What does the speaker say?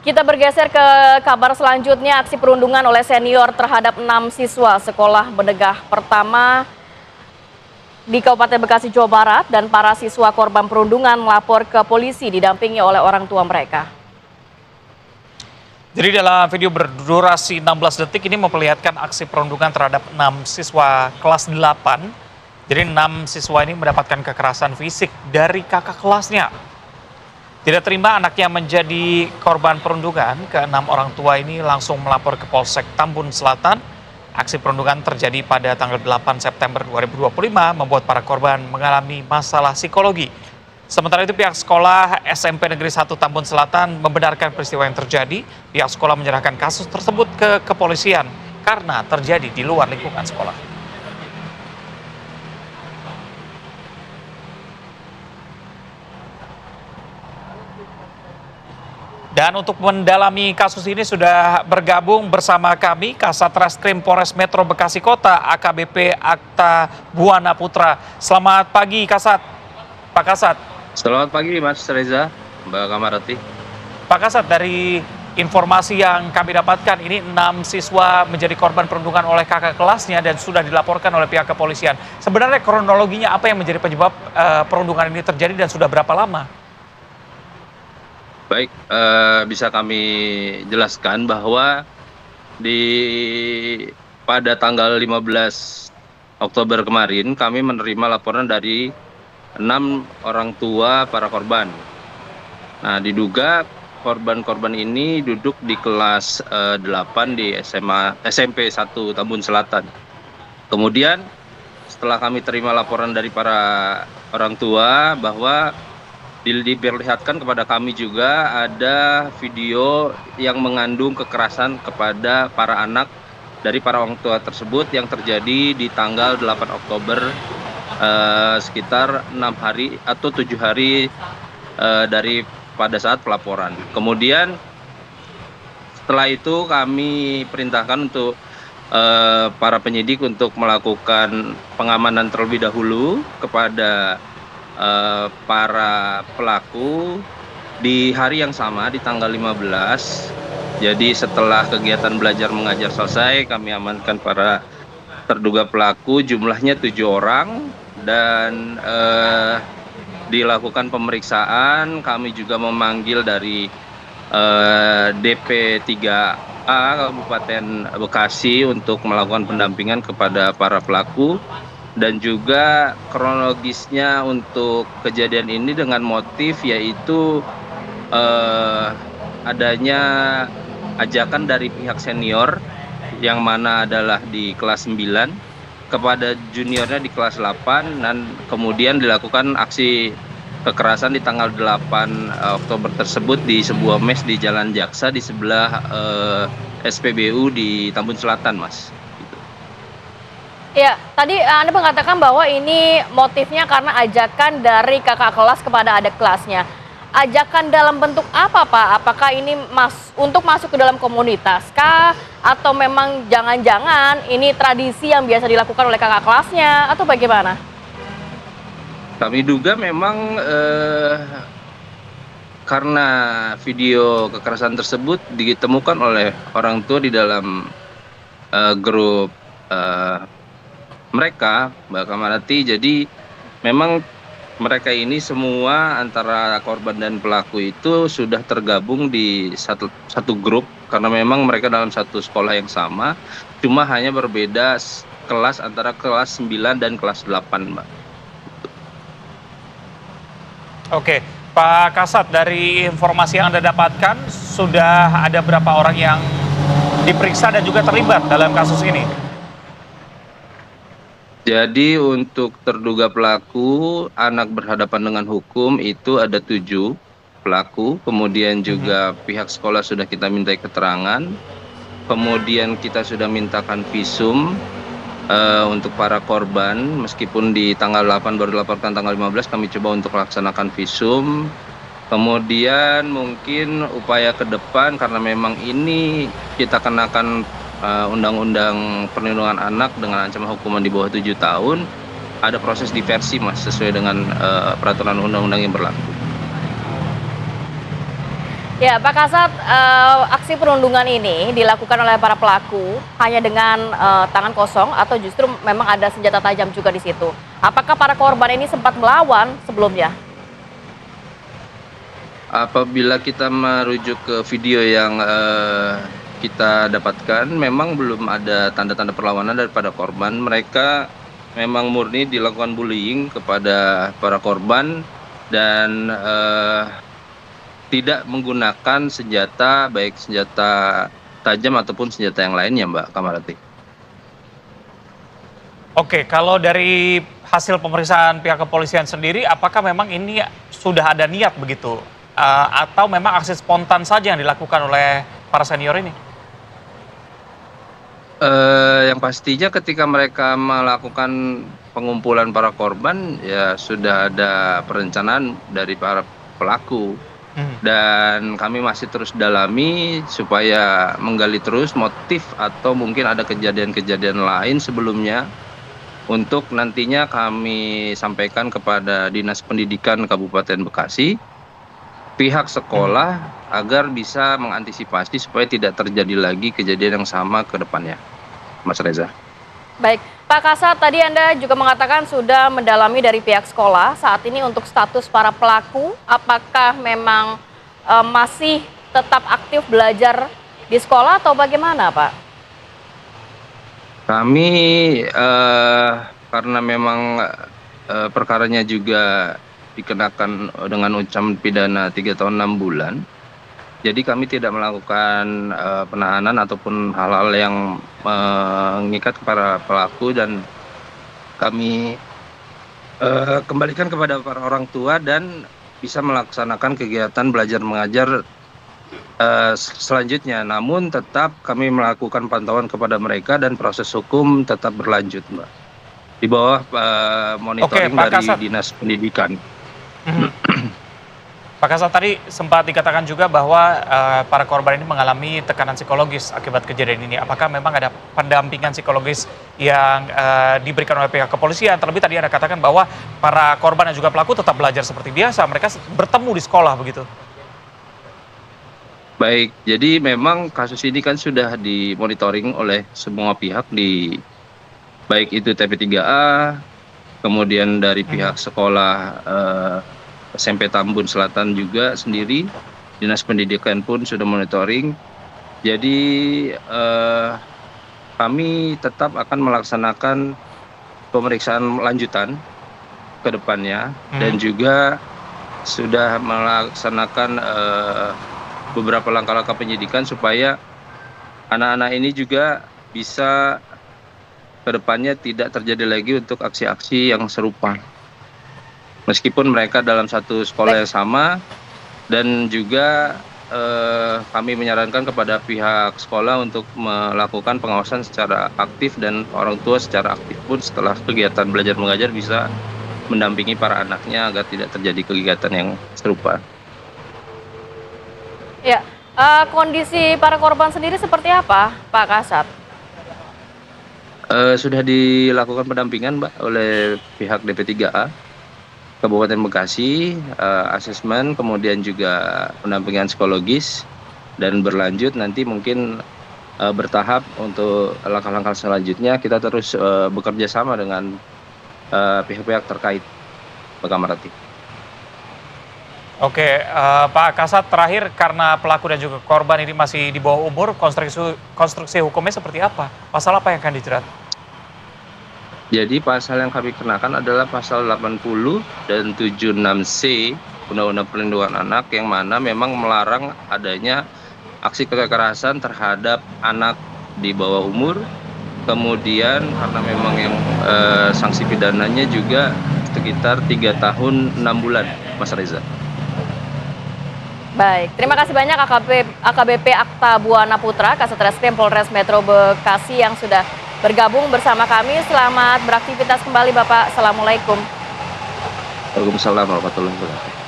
Kita bergeser ke kabar selanjutnya, aksi perundungan oleh senior terhadap 6 siswa sekolah menengah pertama di Kabupaten Bekasi, Jawa Barat, dan para siswa korban perundungan melapor ke polisi didampingi oleh orang tua mereka. Jadi dalam video berdurasi 16 detik ini memperlihatkan aksi perundungan terhadap 6 siswa kelas 8. Jadi 6 siswa ini mendapatkan kekerasan fisik dari kakak kelasnya. Tidak terima anaknya menjadi korban perundungan, ke-6 orang tua ini langsung melapor ke Polsek Tambun Selatan. Aksi perundungan terjadi pada tanggal 8 September 2025 membuat para korban mengalami masalah psikologi. Sementara itu pihak sekolah SMP Negeri 1 Tambun Selatan membenarkan peristiwa yang terjadi. Pihak sekolah menyerahkan kasus tersebut ke kepolisian karena terjadi di luar lingkungan sekolah. Dan untuk mendalami kasus ini sudah bergabung bersama kami Kasat Reskrim Polres Metro Bekasi Kota AKBP Akta Buana Putra. Selamat pagi Kasat. Pak Kasat. Selamat pagi Mas Reza, Mbak Kamarati. Pak Kasat, dari informasi yang kami dapatkan ini 6 siswa menjadi korban perundungan oleh kakak kelasnya dan sudah dilaporkan oleh pihak kepolisian. Sebenarnya kronologinya apa yang menjadi penyebab perundungan ini terjadi dan sudah berapa lama? Baik, bisa kami jelaskan bahwa pada tanggal 15 Oktober kemarin kami menerima laporan dari 6 orang tua para korban. Nah, diduga korban-korban ini duduk di kelas 8 di SMP 1 Tambun Selatan. Kemudian setelah kami terima laporan dari para orang tua bahwa diperlihatkan kepada kami juga ada video yang mengandung kekerasan kepada para anak dari para orang tua tersebut yang terjadi di tanggal 8 Oktober sekitar 6 hari atau 7 hari dari pada saat pelaporan. Kemudian setelah itu kami perintahkan untuk para penyidik untuk melakukan pengamanan terlebih dahulu kepada para pelaku di hari yang sama di tanggal 15. Jadi setelah kegiatan belajar mengajar selesai, kami amankan para terduga pelaku, jumlahnya 7 orang dan dilakukan pemeriksaan. Kami juga memanggil dari DP 3A Kabupaten Bekasi untuk melakukan pendampingan kepada para pelaku. Dan juga kronologisnya untuk kejadian ini dengan motif yaitu adanya ajakan dari pihak senior yang mana adalah di kelas 9 kepada juniornya di kelas 8 dan kemudian dilakukan aksi kekerasan di tanggal 8 Oktober tersebut di sebuah mes di Jalan Jaksa di sebelah SPBU di Tambun Selatan, Mas. Ya, tadi Anda mengatakan bahwa ini motifnya karena ajakan dari kakak kelas kepada adik kelasnya. Ajakan dalam bentuk apa, Pak? Apakah ini untuk masuk ke dalam komunitas kah? Atau memang jangan-jangan ini tradisi yang biasa dilakukan oleh kakak kelasnya? Atau bagaimana? Kami duga memang karena video kekerasan tersebut ditemukan oleh orang tua di dalam grup mereka, Mbak Kamarati. Jadi memang mereka ini semua antara korban dan pelaku itu sudah tergabung di satu grup karena memang mereka dalam satu sekolah yang sama, cuma hanya berbeda kelas antara kelas 9 dan kelas 8, Mbak. Oke, Pak Kasat, dari informasi yang Anda dapatkan sudah ada berapa orang yang diperiksa dan juga terlibat dalam kasus ini? Jadi untuk terduga pelaku anak berhadapan dengan hukum itu ada 7 pelaku, kemudian juga pihak sekolah sudah kita mintai keterangan, kemudian kita sudah mintakan visum untuk para korban, meskipun di tanggal 8 baru dilaporkan tanggal 15 kami coba untuk melaksanakan visum. Kemudian mungkin upaya ke depan karena memang ini kita kenakan Undang-Undang Perlindungan Anak dengan ancaman hukuman di bawah 7 tahun, ada proses diversi, Mas, sesuai dengan peraturan undang-undang yang berlaku. Ya, Pak Kasat, aksi perundungan ini dilakukan oleh para pelaku hanya dengan tangan kosong atau justru memang ada senjata tajam juga di situ? Apakah para korban ini sempat melawan sebelumnya? Apabila kita merujuk ke video yang kita dapatkan, memang belum ada tanda-tanda perlawanan daripada korban. Mereka memang murni dilakukan bullying kepada para korban dan tidak menggunakan senjata, baik senjata tajam ataupun senjata yang lainnya, Mbak Kamarati. Oke, kalau dari hasil pemeriksaan pihak kepolisian sendiri, apakah memang ini sudah ada niat begitu? Atau memang aksi spontan saja yang dilakukan oleh para senior ini? Yang pastinya ketika mereka melakukan pengumpulan para korban, ya sudah ada perencanaan dari para pelaku. Dan kami masih terus dalami supaya menggali terus motif atau mungkin ada kejadian-kejadian lain sebelumnya untuk nantinya kami sampaikan kepada Dinas Pendidikan Kabupaten Bekasi, pihak sekolah agar bisa mengantisipasi supaya tidak terjadi lagi kejadian yang sama ke depannya, Mas Reza. Baik, Pak Kasat, tadi Anda juga mengatakan sudah mendalami dari pihak sekolah. Saat ini untuk status para pelaku, apakah memang masih tetap aktif belajar di sekolah atau bagaimana, Pak? Kami karena memang perkaranya juga dikenakan dengan ancaman pidana 3 tahun 6 bulan, jadi kami tidak melakukan penahanan ataupun hal-hal yang mengikat para pelaku, dan kami kembalikan kepada para orang tua dan bisa melaksanakan kegiatan belajar mengajar selanjutnya. Namun tetap kami melakukan pantauan kepada mereka dan proses hukum tetap berlanjut, Mbak, di bawah monitoring Pak dari Kasat. Dinas Pendidikan. Pak Kasat, tadi sempat dikatakan juga bahwa para korban ini mengalami tekanan psikologis akibat kejadian ini. Apakah memang ada pendampingan psikologis yang diberikan oleh pihak kepolisian? Terlebih tadi Anda katakan bahwa para korban dan juga pelaku tetap belajar seperti biasa. Mereka bertemu di sekolah begitu. Baik, jadi memang kasus ini kan sudah dimonitoring oleh semua pihak, baik itu TP3A, kemudian dari pihak sekolah SMP Tambun Selatan juga sendiri, Dinas Pendidikan pun sudah monitoring. Jadi kami tetap akan melaksanakan pemeriksaan lanjutan ke depannya, dan juga sudah melaksanakan beberapa langkah-langkah penyidikan supaya anak-anak ini juga bisa ke depannya tidak terjadi lagi untuk aksi-aksi yang serupa. Meskipun mereka dalam satu sekolah yang sama, dan juga kami menyarankan kepada pihak sekolah untuk melakukan pengawasan secara aktif, dan orang tua secara aktif pun setelah kegiatan belajar mengajar bisa mendampingi para anaknya agar tidak terjadi kegiatan yang serupa. Ya, kondisi para korban sendiri seperti apa, Pak Kasat? Sudah dilakukan pendampingan, Mbak, oleh pihak DP3A Kabupaten Bekasi, asesmen, kemudian juga pendampingan psikologis, dan berlanjut nanti mungkin bertahap untuk langkah-langkah selanjutnya. Kita terus bekerja sama dengan pihak-pihak terkait, Pak Kamarati. Oke, Pak Kasat, terakhir karena pelaku dan juga korban ini masih di bawah umur, konstruksi hukumnya seperti apa? Pasal apa yang akan dijerat? Jadi pasal yang kami kenakan adalah pasal 80 dan 76C Undang-Undang Perlindungan Anak, yang mana memang melarang adanya aksi kekerasan terhadap anak di bawah umur. Kemudian karena memang yang sanksi pidananya juga sekitar 3 tahun 6 bulan, Mas Reza. Baik, terima kasih banyak AKBP Akta Buana Putra, Kasat Reskrim Polres Metro Bekasi yang sudah bergabung bersama kami. Selamat beraktivitas kembali, Bapak. Assalamualaikum. Waalaikumsalam warahmatullahi wabarakatuh.